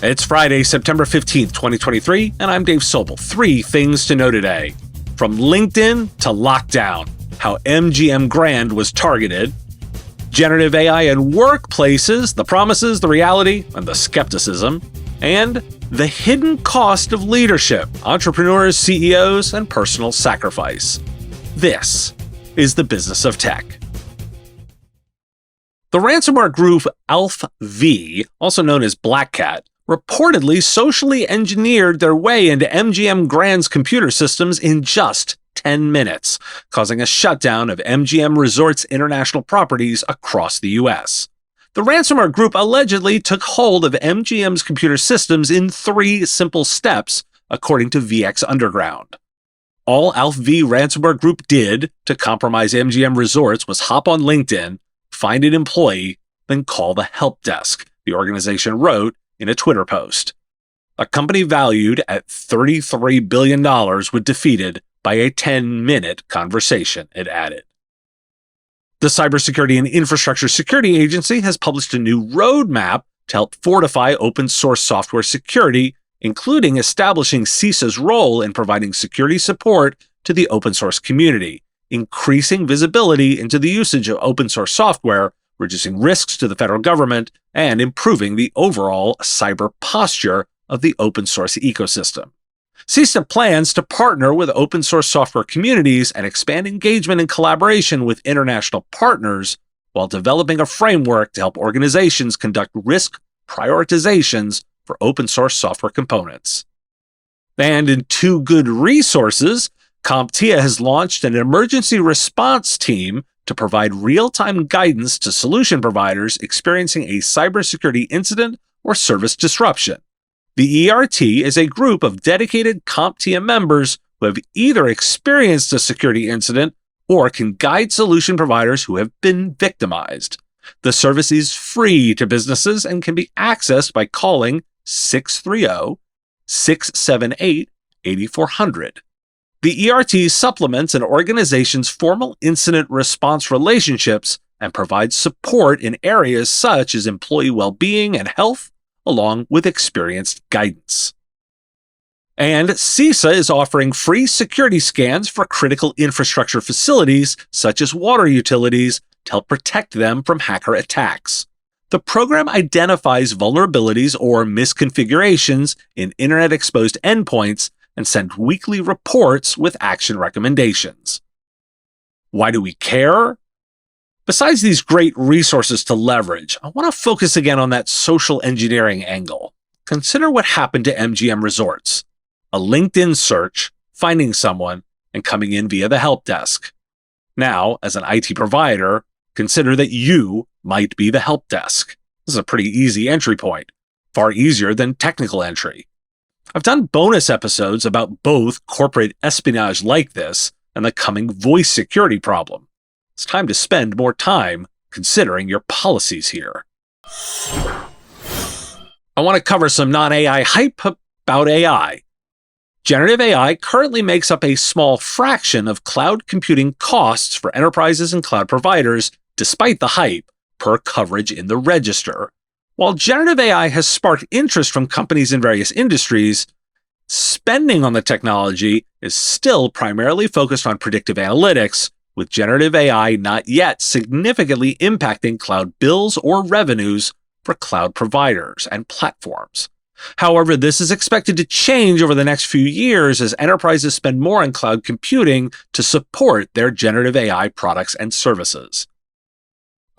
It's Friday, September 15th, 2023, and I'm Dave Sobel. 3 things to know today. From LinkedIn to lockdown, how MGM Grand was targeted, generative AI in workplaces, the promises, the reality, and the skepticism, and the hidden cost of leadership, entrepreneurs, CEOs, and personal sacrifice. This is the business of tech. The ransomware group ALPHV, also known as Black Cat, reportedly socially engineered their way into MGM Grand's computer systems in just 10 minutes, causing a shutdown of MGM Resorts' international properties across the U.S. The ransomware group allegedly took hold of MGM's computer systems in 3 simple steps, according to VX Underground. All ALPHV ransomware group did to compromise MGM Resorts was hop on LinkedIn, find an employee, then call the help desk, the organization wrote in a Twitter post. A company valued at $33 billion was defeated by a 10-minute conversation, it added. The Cybersecurity and Infrastructure Security Agency has published a new roadmap to help fortify open source software security, including establishing CISA's role in providing security support to the open source community, increasing visibility into the usage of open source software, reducing risks to the federal government, and improving the overall cyber posture of the open source ecosystem. CISA plans to partner with open source software communities and expand engagement and collaboration with international partners while developing a framework to help organizations conduct risk prioritizations for open source software components. And in 2 good resources, CompTIA has launched an emergency response team to provide real-time guidance to solution providers experiencing a cybersecurity incident or service disruption. The ERT is a group of dedicated CompTIA members who have either experienced a security incident or can guide solution providers who have been victimized. The service is free to businesses and can be accessed by calling 630-678-8400. The ERT supplements an organization's formal incident response relationships and provides support in areas such as employee well-being and health, along with experienced guidance. And CISA is offering free security scans for critical infrastructure facilities, such as water utilities, to help protect them from hacker attacks. The program identifies vulnerabilities or misconfigurations in internet-exposed endpoints and send weekly reports with action recommendations. Why do we care? Besides these great resources to leverage, I want to focus again on that social engineering angle. Consider what happened to MGM Resorts. A LinkedIn search, finding someone, and coming in via the help desk. Now, as an IT provider, consider that you might be the help desk. This is a pretty easy entry point, far easier than technical entry. I've done bonus episodes about both corporate espionage like this and the coming voice security problem. It's time to spend more time considering your policies here. I want to cover some non-AI hype about AI. Generative AI currently makes up a small fraction of cloud computing costs for enterprises and cloud providers, despite the hype, per coverage in the register. While generative AI has sparked interest from companies in various industries, spending on the technology is still primarily focused on predictive analytics, with generative AI not yet significantly impacting cloud bills or revenues for cloud providers and platforms. However, this is expected to change over the next few years as enterprises spend more on cloud computing to support their generative AI products and services.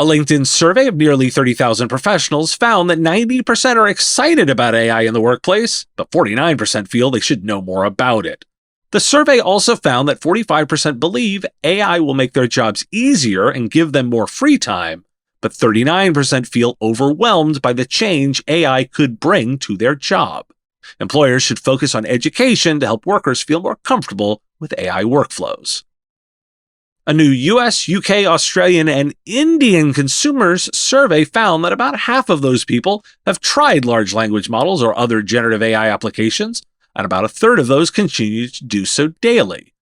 A LinkedIn survey of nearly 30,000 professionals found that 90% are excited about AI in the workplace, but 49% feel they should know more about it. The survey also found that 45% believe AI will make their jobs easier and give them more free time, but 39% feel overwhelmed by the change AI could bring to their job. Employers should focus on education to help workers feel more comfortable with AI workflows. A new US, UK, Australian, and Indian consumers survey found that about half of those people have tried large language models or other generative AI applications, and about a third of those continue to do so daily.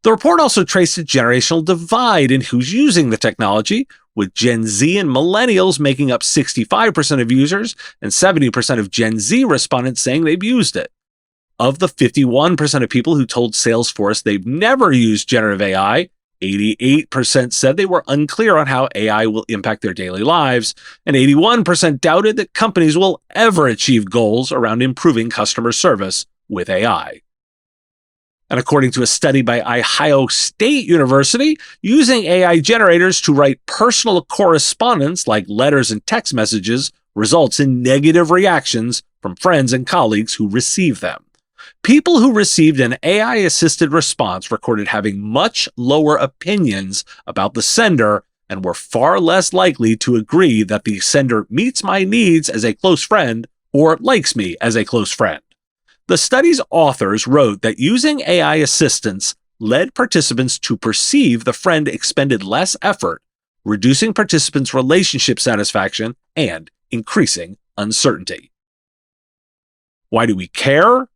The report also traced a generational divide in who's using the technology, with Gen Z and millennials making up 65% of users and 70% of Gen Z respondents saying they've used it. Of the 51% of people who told Salesforce they've never used generative AI, 88% said they were unclear on how AI will impact their daily lives, and 81% doubted that companies will ever achieve goals around improving customer service with AI. And according to a study by Ohio State University, using AI generators to write personal correspondence like letters and text messages results in negative reactions from friends and colleagues who receive them. People who received an AI-assisted response recorded having much lower opinions about the sender and were far less likely to agree that the sender meets my needs as a close friend or likes me as a close friend. The study's authors wrote that using AI assistance led participants to perceive the friend expended less effort, reducing participants' relationship satisfaction and increasing uncertainty. Why do we care?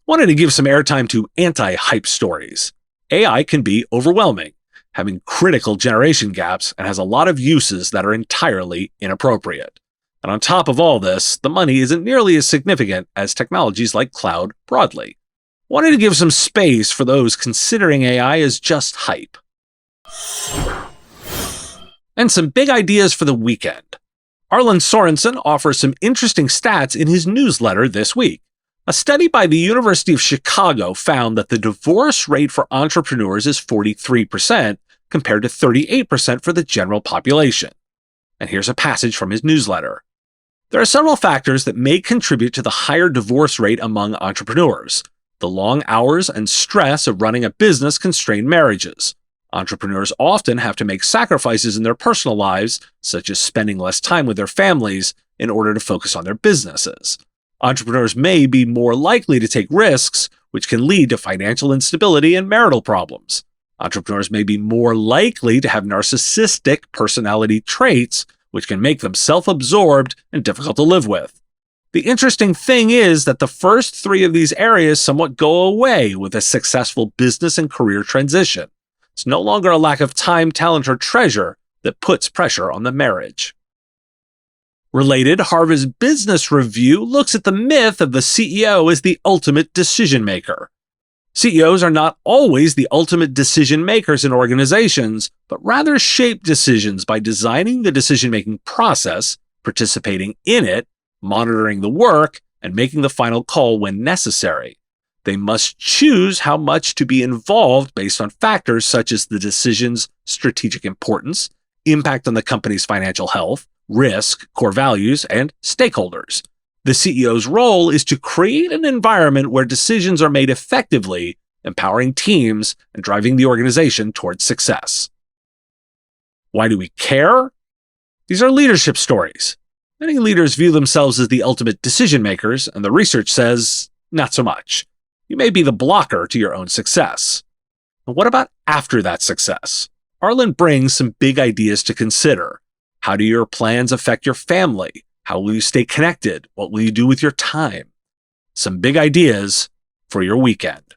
Wanted to give some airtime to anti-hype stories. AI can be overwhelming, having critical generation gaps, and has a lot of uses that are entirely inappropriate. And on top of all this, the money isn't nearly as significant as technologies like cloud broadly. Wanted to give some space for those considering AI as just hype. And some big ideas for the weekend. Arlen Sorensen offers some interesting stats in his newsletter this week. A study by the University of Chicago found that the divorce rate for entrepreneurs is 43%, compared to 38% for the general population. And here's a passage from his newsletter. There are several factors that may contribute to the higher divorce rate among entrepreneurs. The long hours and stress of running a business constrain marriages. Entrepreneurs often have to make sacrifices in their personal lives, such as spending less time with their families, in order to focus on their businesses. Entrepreneurs may be more likely to take risks, which can lead to financial instability and marital problems. Entrepreneurs may be more likely to have narcissistic personality traits, which can make them self-absorbed and difficult to live with. The interesting thing is that the first three of these areas somewhat go away with a successful business and career transition. It's no longer a lack of time, talent, or treasure that puts pressure on the marriage. Related, Harvard's Business Review looks at the myth of the CEO as the ultimate decision maker. CEOs are not always the ultimate decision makers in organizations, but rather shape decisions by designing the decision-making process, participating in it, monitoring the work, and making the final call when necessary. They must choose how much to be involved based on factors such as the decision's strategic importance, impact on the company's financial health, risk, core values, and stakeholders. The CEO's role is to create an environment where decisions are made effectively, empowering teams and driving the organization towards success. Why do we care? These are leadership stories. Many leaders view themselves as the ultimate decision makers, and the research says not so much. You may be the blocker to your own success. And what about after that success? Arlen brings some big ideas to consider. How do your plans affect your family? How will you stay connected? What will you do with your time? Some big ideas for your weekend.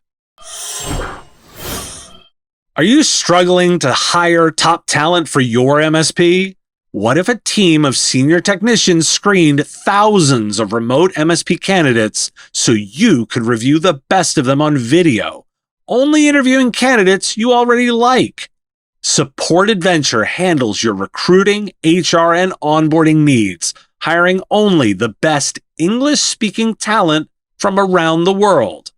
Are you struggling to hire top talent for your MSP? What if a team of senior technicians screened thousands of remote MSP candidates so you could review the best of them on video, only interviewing candidates you already like? Support Adventure handles your recruiting, HR, and onboarding needs, hiring only the best English-speaking talent from around the world.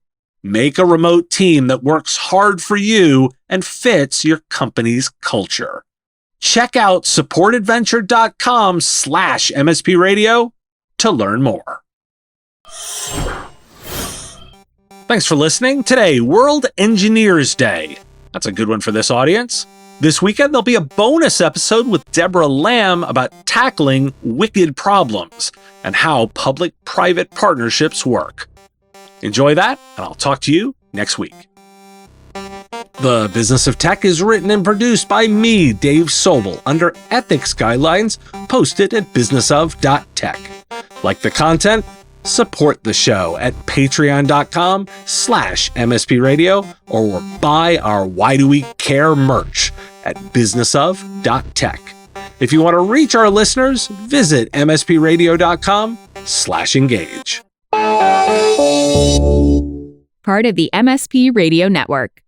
Make a remote team that works hard for you and fits your company's culture. Check out supportadventure.com/MSP Radio to learn more. Thanks for listening. Today, World Engineers Day. That's a good one for this audience. This weekend, there'll be a bonus episode with Deborah Lamb about tackling wicked problems and how public-private partnerships work. Enjoy that, and I'll talk to you next week. The Business of Tech is written and produced by me, Dave Sobel, under ethics guidelines posted at businessof.tech. Like the content? Support the show at patreon.com/MSPradio or buy our Why Do We Care merch at businessof.tech. If you want to reach our listeners, visit mspradio.com/engage. Part of the MSP Radio Network.